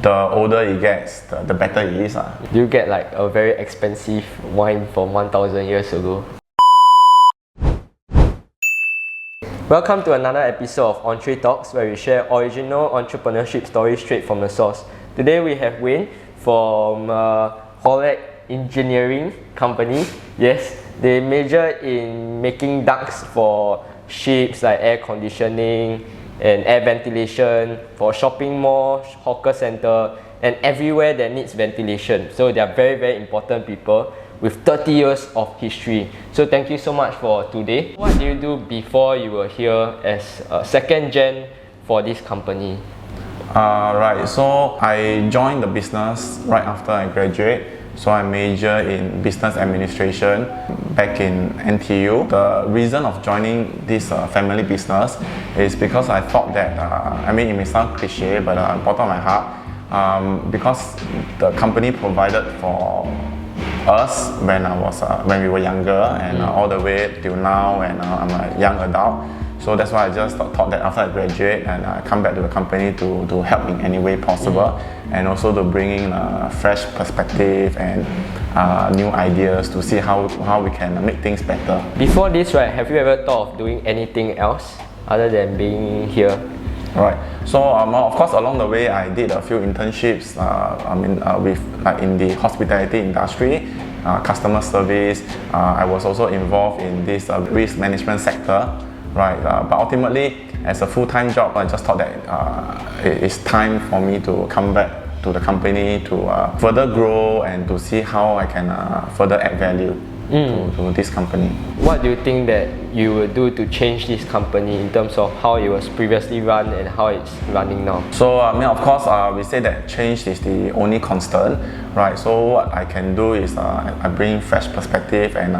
The older it gets, the better it is. Do you get like a very expensive wine from 1000 years ago? Welcome to another episode of Entre Talks, where we share original entrepreneurship stories straight from the source. Today we have Wayne from Holland Engineering Company. Yes, they major in making ducts for ships, like air conditioning and air ventilation for shopping malls, hawker center, and everywhere that needs ventilation. So they are very, very important people with 30 years of history. So thank you so much for today. What did you do before you were here as a second gen for this company? Right, so I joined the business right after I graduate. So I majored in business administration back in NTU. The reason of joining this family business is because I thought that, it may sound cliche, but bottom of my heart, because the company provided for us when we were younger and all the way till now, and I'm a young adult. So that's why I just thought that after I graduate and I come back to the company to help in any way possible, and also to bring in a fresh perspective and new ideas to see how we can make things better. Before this, right, have you ever thought of doing anything else other than being here? Right. So of course, along the way, I did a few internships. With in the hospitality industry, customer service. I was also involved in this risk management sector. Right. But ultimately, as a full-time job, I just thought that it's time for me to come back to the company to further grow and to see how I can further add value to this company. What do you think that you will do to change this company in terms of how it was previously run and how it's running now? So of course, we say that change is the only constant, right? So what I can do is I bring fresh perspective, and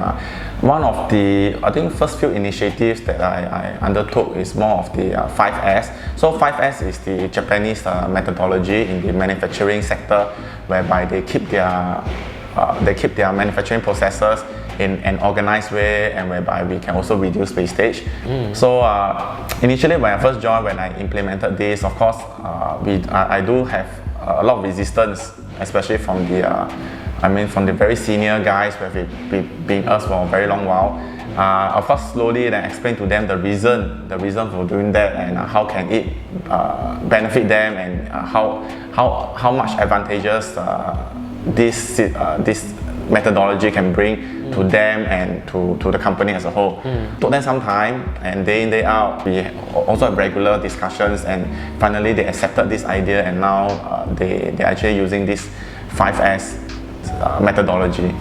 one of the first few initiatives that I undertook is more of the 5S. So 5S is the Japanese methodology in the manufacturing sector, whereby they keep their manufacturing processes in an organized way, and whereby we can also reduce wastage. So initially, when I first joined, when I implemented this, of course, I do have a lot of resistance, especially from the very senior guys who have been us for a very long while. Of course, slowly then explain to them the reason for doing that, and how can it benefit them, and how much advantages this methodology can bring to them and to the company as a whole. Took them some time, and day in, day out, we also have regular discussions, and finally they accepted this idea, and now they're actually using this 5S methodology.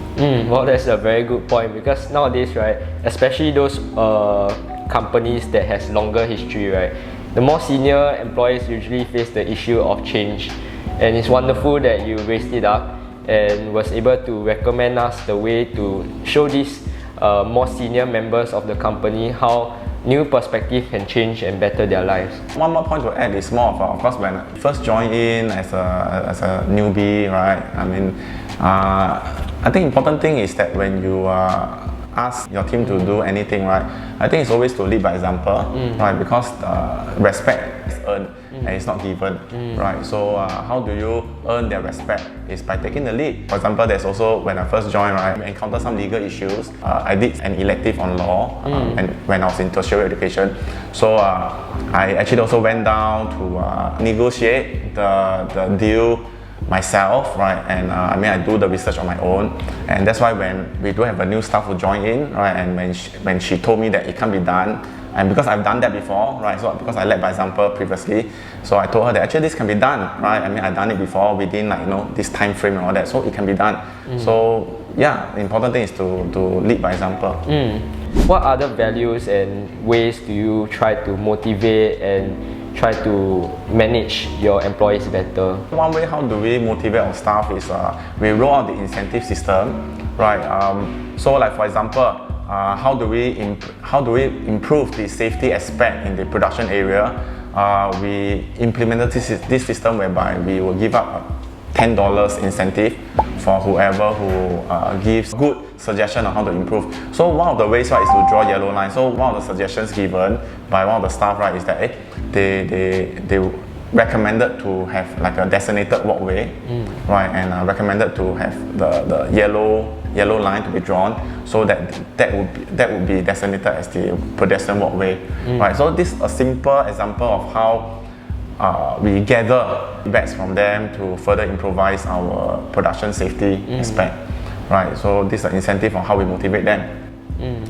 Well, that's a very good point, because nowadays, right, especially those companies that has longer history, right, the more senior employees usually face the issue of change, and it's wonderful that you raised it up and was able to recommend us the way to show these more senior members of the company how new perspective can change and better their lives. One more point to add is more of course, when I first joined in as a newbie, right? I think important thing is that when you ask your team to do anything, right, I think it's always to lead by example, right? Because respect is earned and it's not given, right? So how do you earn their respect? Is by taking the lead. For example, there's also, when I first joined, right, I encountered some legal issues. I did an elective on law, and when I was in tertiary education. So I actually also went down to negotiate the deal myself, right? And I do the research on my own, and that's why when we do have a new staff who join in, right, and when she told me that it can't be done, and because I've done that before, right, so because I led by example previously, so I told her that actually this can be done, right? I've done it before within this time frame and all that, so it can be done. So yeah, the important thing is to lead by example. What other values and ways do you try to motivate and try to manage your employees better? One way how do we motivate our staff is we roll out the incentive system, right? So like for example, how do we improve the safety aspect in the production area? We implemented this system whereby we will give up $10 incentive for whoever who gives good suggestion on how to improve. So one of the ways, right, is to draw yellow line. So one of the suggestions given by one of the staff, right, is that they recommended to have like a designated walkway, right, and recommended to have the yellow line to be drawn, so that would be designated as the pedestrian walkway, right. So this is a simple example of how we gather feedbacks from them to further improvise our production safety aspect, right. So this is an incentive on how we motivate them.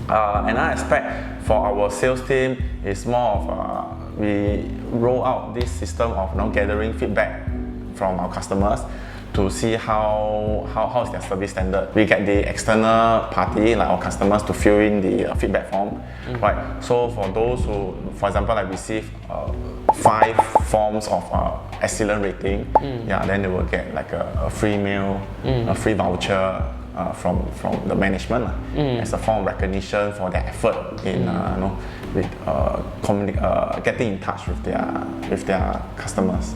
Another aspect for our sales team is more of we roll out this system of gathering feedback from our customers to see how is their service standard. We get the external party, like our customers, to fill in the feedback form, right? So for those who, for example, like receive 5 forms of excellent rating, then they will get like a free meal, a free voucher from the management as a form of recognition for their effort in getting in touch with their customers.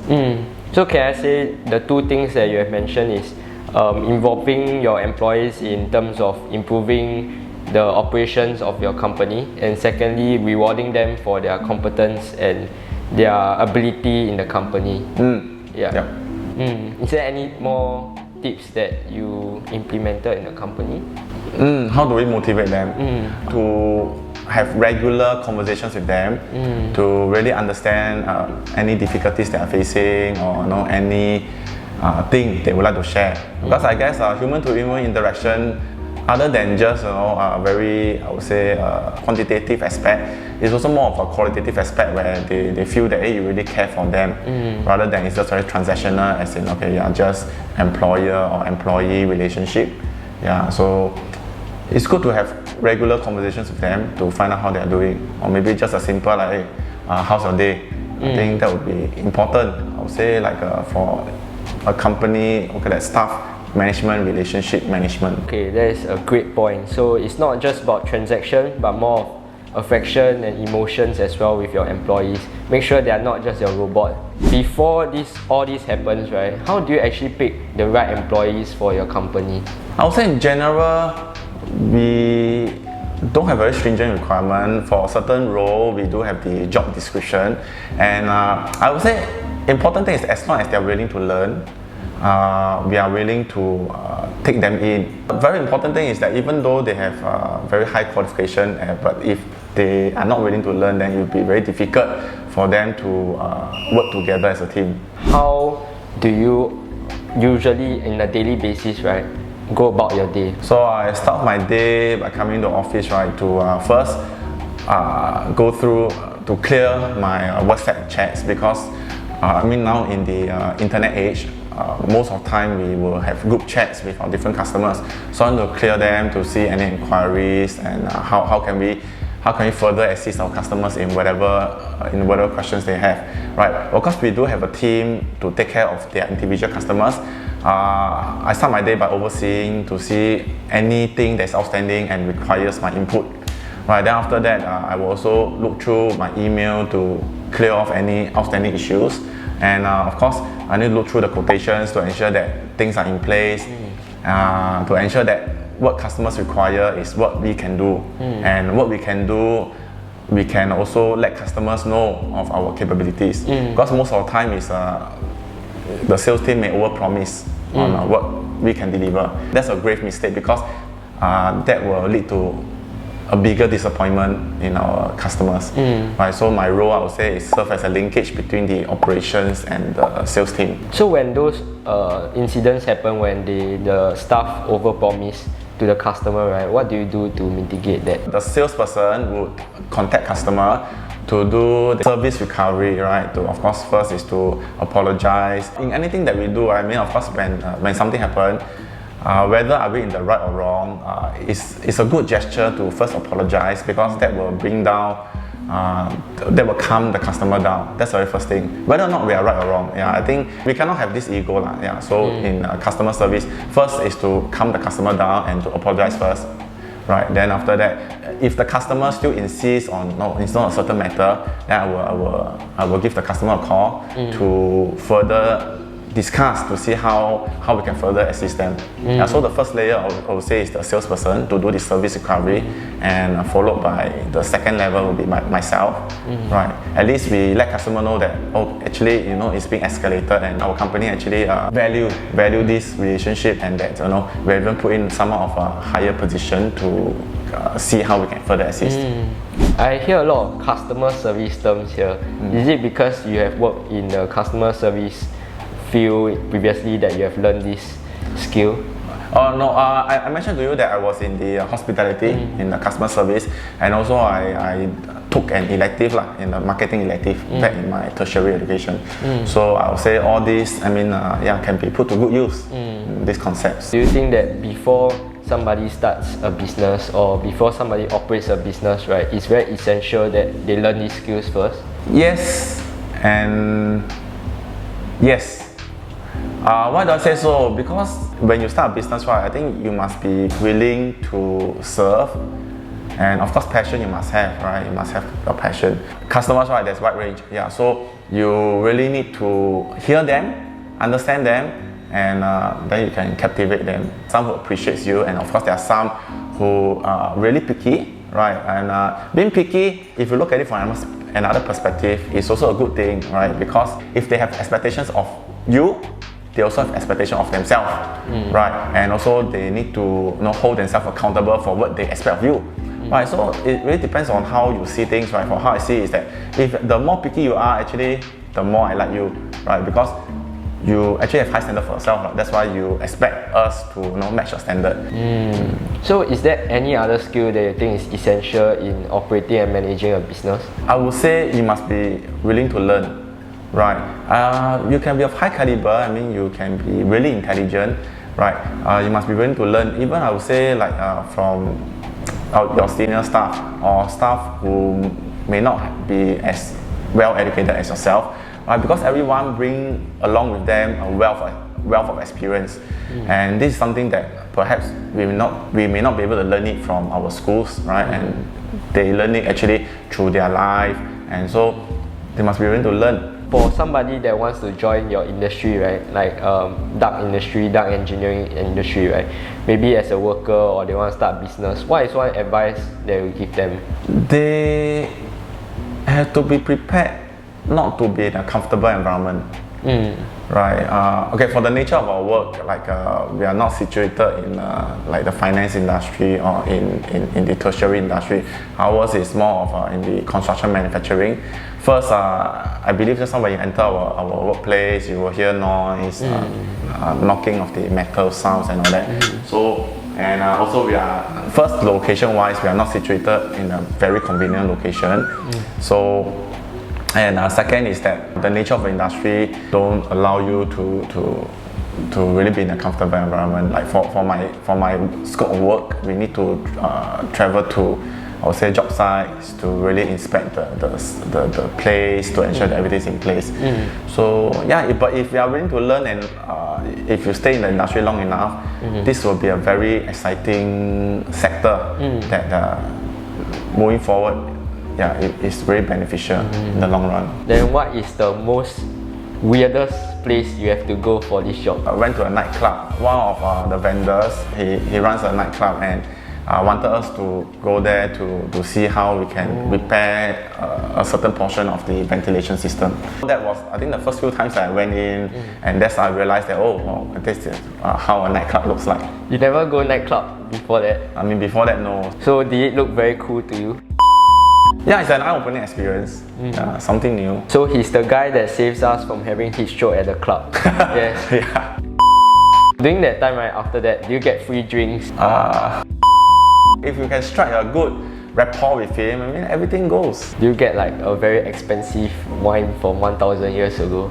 So can I say the 2 things that you have mentioned is involving your employees in terms of improving the operations of your company, and secondly rewarding them for their competence and their ability in the company. Is there any more tips that you implemented in the company? How do we motivate them? To have regular conversations with them, to really understand any difficulties they are facing, or any thing they would like to share. Because I guess human to human interaction, other than just a very, I would say, quantitative aspect, is also more of a qualitative aspect where they feel that you really care for them, rather than it's just very transactional, as in just employer or employee relationship. So it's good to have regular conversations with them to find out how they are doing, or maybe just a simple like, hey, how's your day? I think that would be important. I would say like for a company, that staff management, relationship management. Okay, that is a great point. So it's not just about transaction, but more of affection and emotions as well with your employees. Make sure they are not just your robot. Before all this happens, right, how do you actually pick the right employees for your company? I would say in general, we don't have very stringent requirement. For a certain role, we do have the job description, and I would say important thing is as long as they are willing to learn, we are willing to take them in. A very important thing is that even though they have very high qualification, but if they are not willing to learn, then it will be very difficult for them to work together as a team. How do you usually, in a daily basis, right, go about your day? So I start my day by coming to office, right, to first go through to clear my WhatsApp chats, because now in the internet age, most of the time we will have group chats with our different customers. So I want to clear them to see any inquiries, and how can we further assist our customers in whatever questions they have, right? Of course, we do have a team to take care of their individual customers. I start my day by overseeing to see anything that's outstanding and requires my input, right? Then after that, I will also look through my email to clear off any outstanding issues, and of course, I need to look through the quotations to ensure that things are in place, to ensure that what customers require is what we can do, and what we can do, we can also let customers know of our capabilities. Because most of the time is the sales team may overpromise on what we can deliver. That's a grave mistake, because that will lead to a bigger disappointment in our customers. Right? So my role, I would say, is serve as a linkage between the operations and the sales team. So when those incidents happen, when the staff overpromise to the customer, right, what do you do to mitigate that? The salesperson would contact customer to do the service recovery, right? To, of course, first is to apologize. In anything that we do, of course, when something happens, whether are we in the right or wrong, it's a good gesture to first apologize, because that will bring down, that will calm the customer down. That's the very first thing. Whether or not we are right or wrong, I think we cannot have this ego. So in customer service, first is to calm the customer down and to apologize first. Right. Then after that, if the customer still insists on no, it's not a certain matter, then I will give the customer a call to further discuss to see how we can further assist them. Yeah, so the first layer I would say is the salesperson to do the service recovery, and followed by the second level will be myself. Right. At least we let customer know that actually it's being escalated, and our company actually value this relationship, and that we even put in someone of a higher position to see how we can further assist. I hear a lot of customer service terms here. Is it because you have worked in the customer service field previously that you have learned this skill? No, I mentioned to you that I was in the hospitality, in the customer service, and also I took an elective in the marketing elective back in my tertiary education. So I would say all this, can be put to good use, these concepts. Do you think that before somebody starts a business or before somebody operates a business, right, it's very essential that they learn these skills first? Yes, and yes. Why do I say so? Because when you start a business, right, I think you must be willing to serve, and of course passion you must have, right? You must have a passion. Customers, right, there's wide range. Yeah, so you really need to hear them, understand them, and then you can captivate them. Some who appreciate you, and of course there are some who are really picky, right? And being picky, if you look at it from another perspective, is also a good thing, right? Because if they have expectations of you, they also have expectation of themselves, right? And also they need to hold themselves accountable for what they expect of you, right? So it really depends on how you see things, right? For how I see is that if the more picky you are, actually, the more I like you, right? Because you actually have high standard for yourself, right? That's why you expect us to match your standard. So is there any other skill that you think is essential in operating and managing a business? I would say you must be willing to learn. Right, you can be of high caliber. You can be really intelligent, right? You must be willing to learn. Even I would say from your senior staff or staff who may not be as well educated as yourself, right? Because everyone bring along with them a wealth of experience, and this is something that perhaps we may not be able to learn it from our schools, right? And they learn it actually through their life, and so they must be willing to learn. For somebody that wants to join your industry, right, like duct engineering industry, right, maybe as a worker or they want to start business, what is one advice that you give them? They have to be prepared not to be in a comfortable environment. Right. Okay. For the nature of our work, we are not situated in the finance industry or in the tertiary industry. Ours is more of in the construction manufacturing. First, I believe just when you enter our workplace, you will hear noise, knocking of the metal sounds and all that. So, and also we are, first location-wise, we are not situated in a very convenient location. So, and second is that the nature of the industry don't allow you to really be in a comfortable environment. Like for my scope of work, we need to travel to, I would say, job sites to really inspect the place to ensure that everything's in place. So yeah, but if you are willing to learn and if you stay in the industry long enough, this will be a very exciting sector that moving forward, yeah, it's very beneficial in the long run. Then what is the most weirdest place you have to go for this job? I went to a nightclub. One of the vendors, he runs a nightclub, and wanted us to go there to see how we can repair a certain portion of the ventilation system. That was, I think, the first few times I went in, and that's how I realized that, this is how a nightclub looks like. You never go nightclub before that? Before that, no. So did it look very cool to you? Yeah, it's an eye-opening experience. Something new. So he's the guy that saves us from having heat stroke at the club. Yes. Yeah. During that time, right, after that, do you get free drinks? If you can strike a good rapport with him, everything goes. Do you get like a very expensive wine from 1,000 years ago?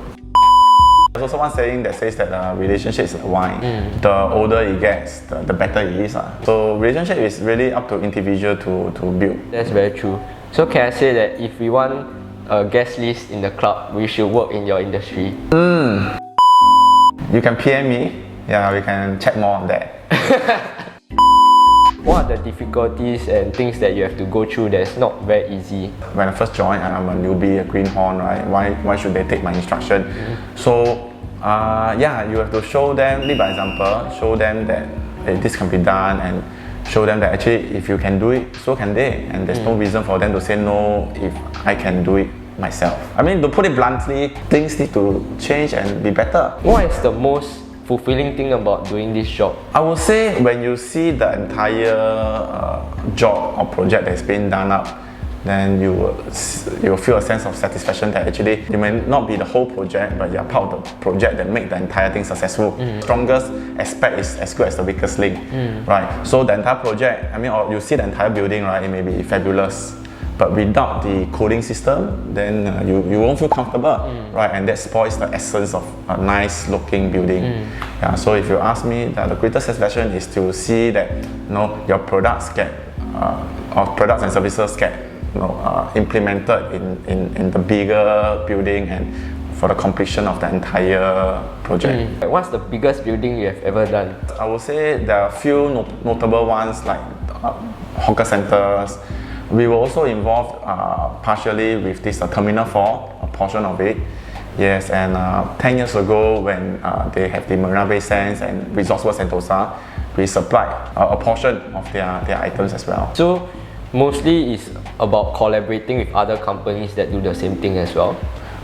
There's also one saying that says that relationship is like wine. The older it gets, the better it is. So relationship is really up to individual to build. That's very true. So can I say that if we want a guest list in the club, we should work in your industry? You can PM me. Yeah, we can chat more on that. What are the difficulties and things that you have to go through that's not very easy? When I first joined, I'm a newbie, a greenhorn, right? Why should they take my instruction? So Yeah, you have to show them, lead by example, show them that this can be done, and show them that actually if you can do it, so can they, and there's no reason for them to say no if I can do it myself. I mean, to put it bluntly, things need to change and be better. What is the most fulfilling thing about doing this job? I would say when you see the entire job or project that's been done up, then you will feel a sense of satisfaction that actually you may not be the whole project, but you're part of the project that make the entire thing successful. Strongest aspect is as good as the weakest link, right? So the entire project, I mean, or you see the entire building, right? It may be fabulous, but without the cooling system, then you won't feel comfortable, right? And that spoils the essence of a nice looking building. Yeah, so if you ask me, the greatest satisfaction is to see that your products get, or products and services get implemented in the bigger building and for the completion of the entire project. What's the biggest building you have ever done? I would say there are a few notable ones like hawker centers. We were also involved partially with this Terminal 4, a portion of it. Yes, and 10 years ago when they have the Marina Bay Sands and Resorts World Sentosa, we supplied a portion of their items as well. So mostly it's about collaborating with other companies that do the same thing as well?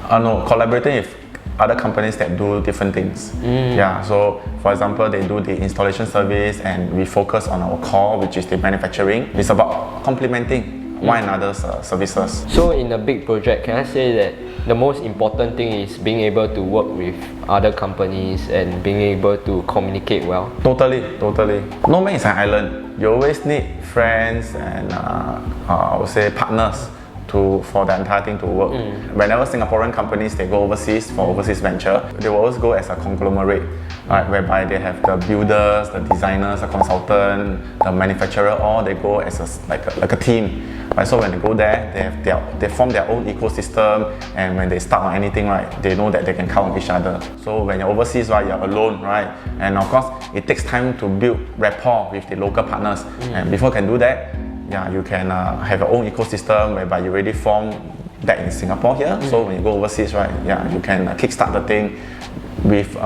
No, collaborating with other companies that do different things. Yeah, so for example, they do the installation service and we focus on our core, which is the manufacturing. It's about complementing one another's services. So in a big project, can I say that the most important thing is being able to work with other companies and being able to communicate well? Totally. No man is an island. You always need friends and I would say partners for the entire thing to work. Whenever Singaporean companies they go overseas for overseas venture, they will always go as a conglomerate, right, whereby they have the builders, the designers, the consultant, the manufacturer, all they go as like a team. Right, so when they go there, they form their own ecosystem, and when they start on anything, right, they know that they can count on each other. So when you're overseas, right, you're alone, right, and of course it takes time to build rapport with the local partners, and before you can do that, yeah, you can have your own ecosystem whereby you already form that in Singapore here. So when you go overseas, right, yeah, you can kickstart the thing with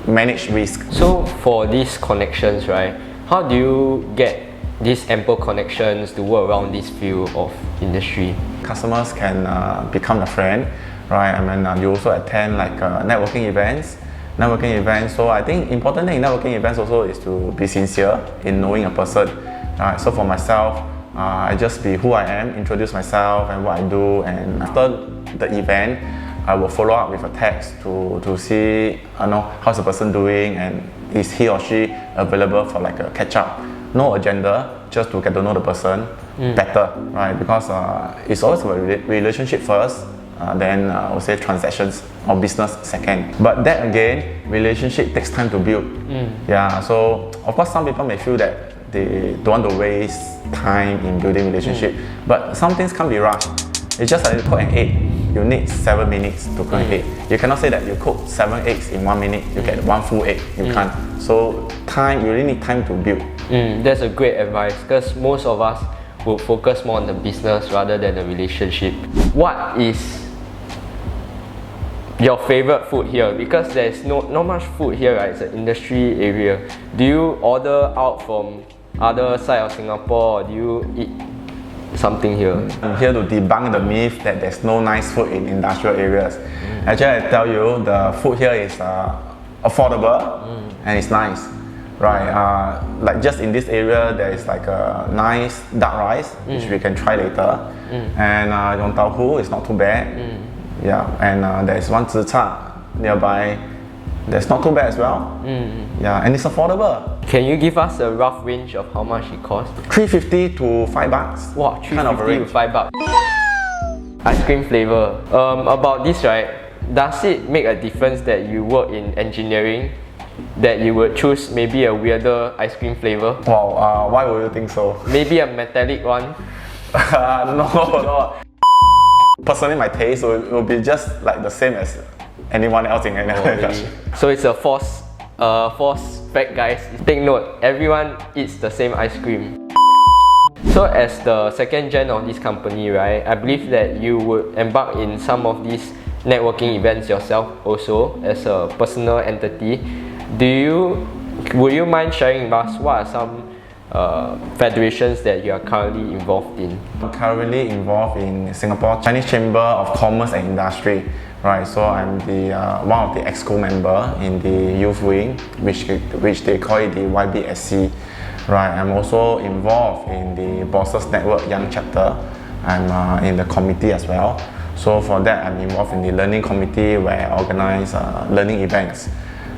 managed risk. So for these connections, right, how do you get these ample connections to work around this field of industry? Customers can become a friend, right? I mean, you also attend like networking events. So I think important thing in networking events also is to be sincere in knowing a person. So for myself, I just be who I am, introduce myself and what I do, and after the event, I will follow up with a text to see how's the person doing and is he or she available for like a catch up. No agenda, just to get to know the person better, right? Because it's always a relationship first, then I would say transactions or business second. But that again, relationship takes time to build. Yeah, so of course some people may feel that they don't want to waste time in building relationship, but some things can't be rushed. It's just like you cook an egg. You need 7 minutes to cook an egg. You cannot say that you cook 7 eggs in 1 minute, you get 1 full egg. You can't. So you really need time to build. That's a great advice, because most of us would focus more on the business rather than the relationship. What is your favorite food here? Because there's not much food here, right? It's an industry area. Do you order out from other side of Singapore, or do you eat something here? I'm here to debunk the myth that there's no nice food in industrial areas. Actually, I tell you, the food here is affordable and it's nice. Right, like just in this area, there is like a nice duck rice, which we can try later, and yong tau hu is not too bad. Yeah, and there is one zi cha nearby. That's not too bad as well. Yeah, and it's affordable. Can you give us a rough range of how much it costs? $3.50 to $5. Wow, $3.50 to $5. Ice cream flavor. About this, right? Does it make a difference that you work in engineering, that you would choose maybe a weirder ice cream flavor? Wow, why would you think so? Maybe a metallic one? No. Personally, my taste will be just like the same as anyone else in any other industry. So it's a false fact, guys. Take note, everyone eats the same ice cream. So as the second gen of this company, right, I believe that you would embark in some of these networking events yourself also as a personal entity. Would you mind sharing with us what are some federations that you are currently involved in? I'm currently involved in Singapore Chinese Chamber of Commerce and Industry, right? So I'm the one of the EXCO member in the youth wing, which they call it the YBSC, right? I'm also involved in the Bosses Network Young Chapter. I'm in the committee as well. So for that, I'm involved in the learning committee where I organize learning events.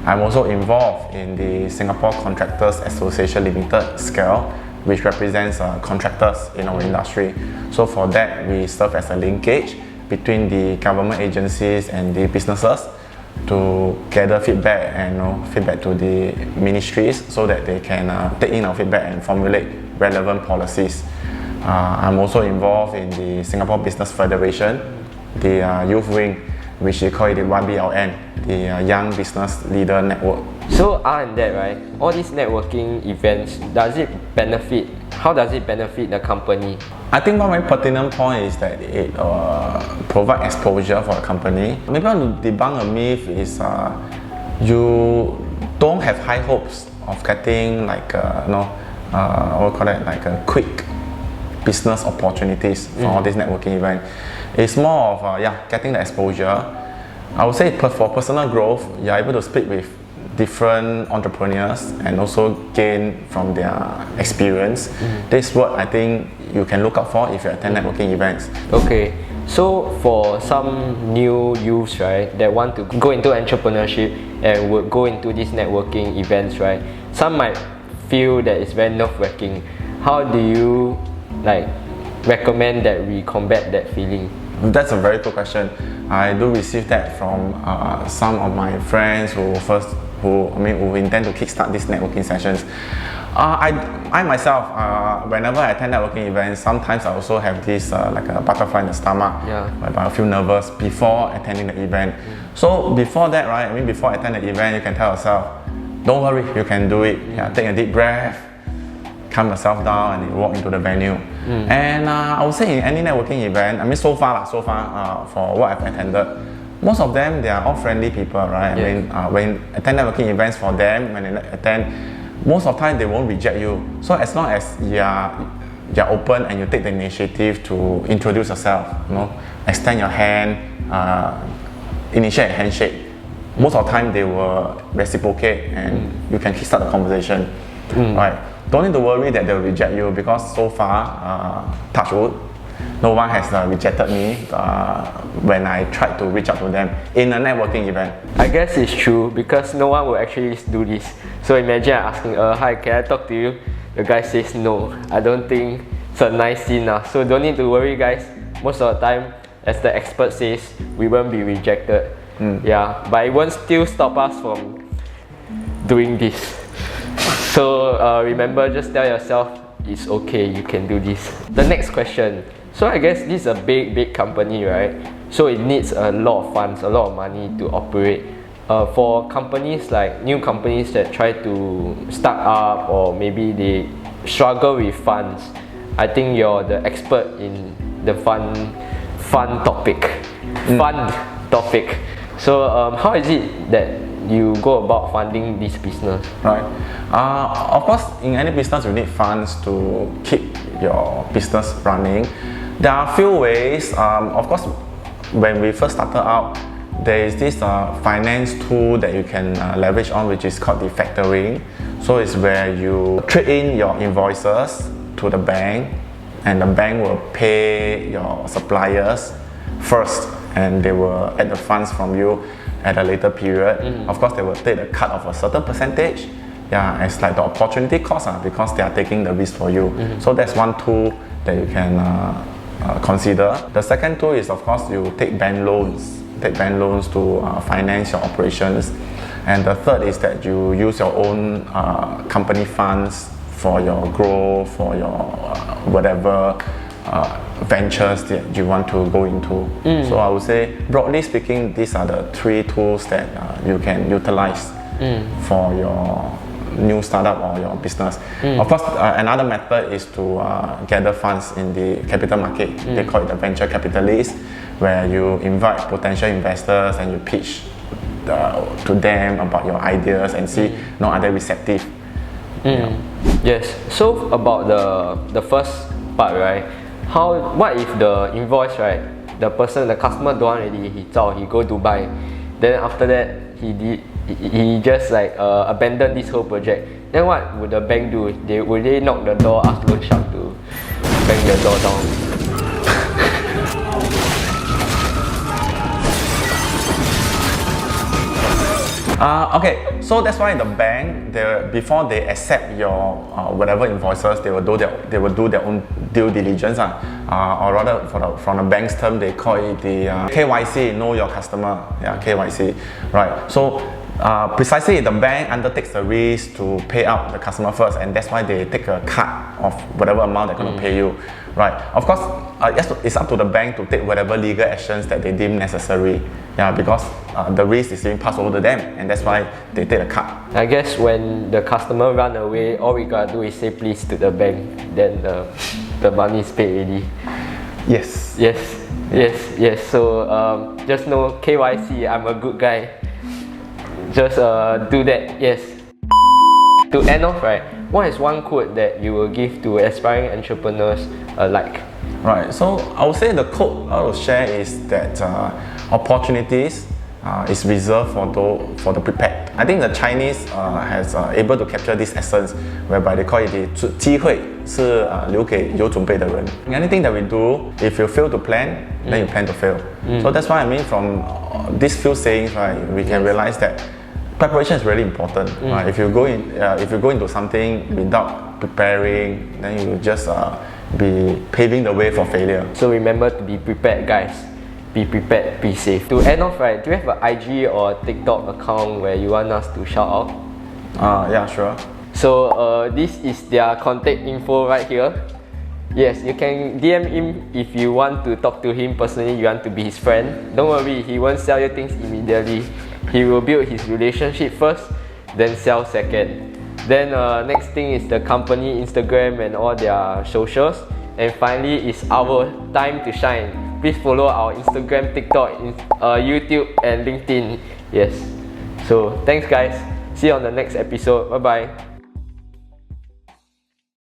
I'm also involved in the Singapore Contractors Association Limited scale, which represents contractors in our industry. So for that, we serve as a linkage between the government agencies and the businesses to gather feedback and feedback to the ministries so that they can take in our feedback and formulate relevant policies. I'm also involved in the Singapore Business Federation, the youth wing, which we call it the YBLN, the Young Business Leader Network. So other than that, right, all these networking events, how does it benefit the company? I think one very pertinent point is that it provides exposure for a company. Maybe I want to debunk a myth is you don't have high hopes of getting like what we call that, like a quick business opportunities for all these networking events. It's more of getting the exposure. I would say for personal growth, you're able to speak with different entrepreneurs and also gain from their experience. This is what I think you can look out for if you attend networking events. Okay, so for some new youths, right, that want to go into entrepreneurship and would go into these networking events, right, some might feel that it's very nerve-wracking. How do you recommend that we combat that feeling? That's a very good question. I do receive that from some of my friends who intend to kickstart these networking sessions. I myself, whenever I attend networking events, sometimes I also have this like a butterfly in the stomach, whereby I feel nervous before attending the event. So before that, right, before I attend the event, you can tell yourself, don't worry, you can do it. Take a deep breath, calm yourself down, and you walk into the venue. And I would say in any networking event, so far for what I've attended, most of them, they are all friendly people, right? When attend networking events for them, when they attend, most of the time they won't reject you. So as long as you're open and you take the initiative to introduce yourself, extend your hand, initiate a handshake, most of the time they will reciprocate and you can start the conversation, right? Don't need to worry that they'll reject you because so far, touch wood, no one has rejected me when I tried to reach out to them in a networking event. I guess it's true because no one will actually do this. So imagine I'm asking, hi, can I talk to you? The guy says no. I don't think it's a nice scene. So don't need to worry, guys. Most of the time, as the expert says, we won't be rejected. But it won't still stop us from doing this. So remember, just tell yourself it's okay, you can do this. The next question. So I guess this is a big company, right? So it needs a lot of funds, a lot of money to operate. For companies like new companies that try to start up or maybe they struggle with funds, I think you're the expert in the fund topic. So how is it that you go about funding this business? Right. Of course, in any business, you need funds to keep your business running. There are a few ways. Of course, when we first started out, there is this finance tool that you can leverage on, which is called the factoring. So it's where you trade in your invoices to the bank, and the bank will pay your suppliers first, and they will add the funds from you at a later period. Of course, they will take a cut of a certain percentage. It's like the opportunity cost because they are taking the risk for you. So that's one tool that you can consider. The second tool is, of course, you take bank loans. To finance your operations. And the third is that you use your own company funds for your growth, for your whatever ventures that you want to go into. So I would say, broadly speaking, these are the three tools that you can utilize for your new startup or your business. Of course, another method is to gather funds in the capital market. They call it the venture capitalist, where you invite potential investors and you pitch to them about your ideas and see are they receptive. Yes. So about the first part, right? What if the invoice, right? The customer don't want already. He go Dubai. Then after that, he just like abandon this whole project. Then what would the bank do? Would they knock the door, ask loan shark to bang the door down? Okay, so that's why the bank, before they accept your whatever invoices, they will do their own due diligence, or rather, from the bank's term, they call it the KYC, know your customer, KYC, right? So precisely, the bank undertakes the risk to pay out the customer first, and that's why they take a cut of whatever amount they're going to pay you, right? Of course, it's up to the bank to take whatever legal actions that they deem necessary, because the risk is being passed over to them, and that's why they take a cut. I guess when the customer run away, all we gotta do is say please to the bank, then the money is paid already. Yes. So just know KYC, I'm a good guy. Just do that, yes. To end off, right, what is one quote that you will give to aspiring entrepreneurs alike? Right, so I would say the quote I will share is that opportunities is reserved for the prepared. I think the Chinese has able to capture this essence, whereby they call it the 机会是留给有准备的人. Anything that we do, if you fail to plan, then you plan to fail. So that's why I mean from these few sayings, right, we can realize that preparation is really important. Right? If you go into something without preparing, then you will just be paving the way for failure. So remember to be prepared, guys. Be prepared, be safe. To end off, right, do you have an IG or TikTok account where you want us to shout out? Yeah, sure. So this is their contact info right here. Yes, you can DM him if you want to talk to him personally, you want to be his friend. Don't worry, he won't sell you things immediately. He will build his relationship first, then sell second. Then next thing is the company Instagram and all their socials. And finally, it's our time to shine. Please follow our Instagram, TikTok, YouTube and LinkedIn. Yes. So thanks guys. See you on the next episode. Bye bye.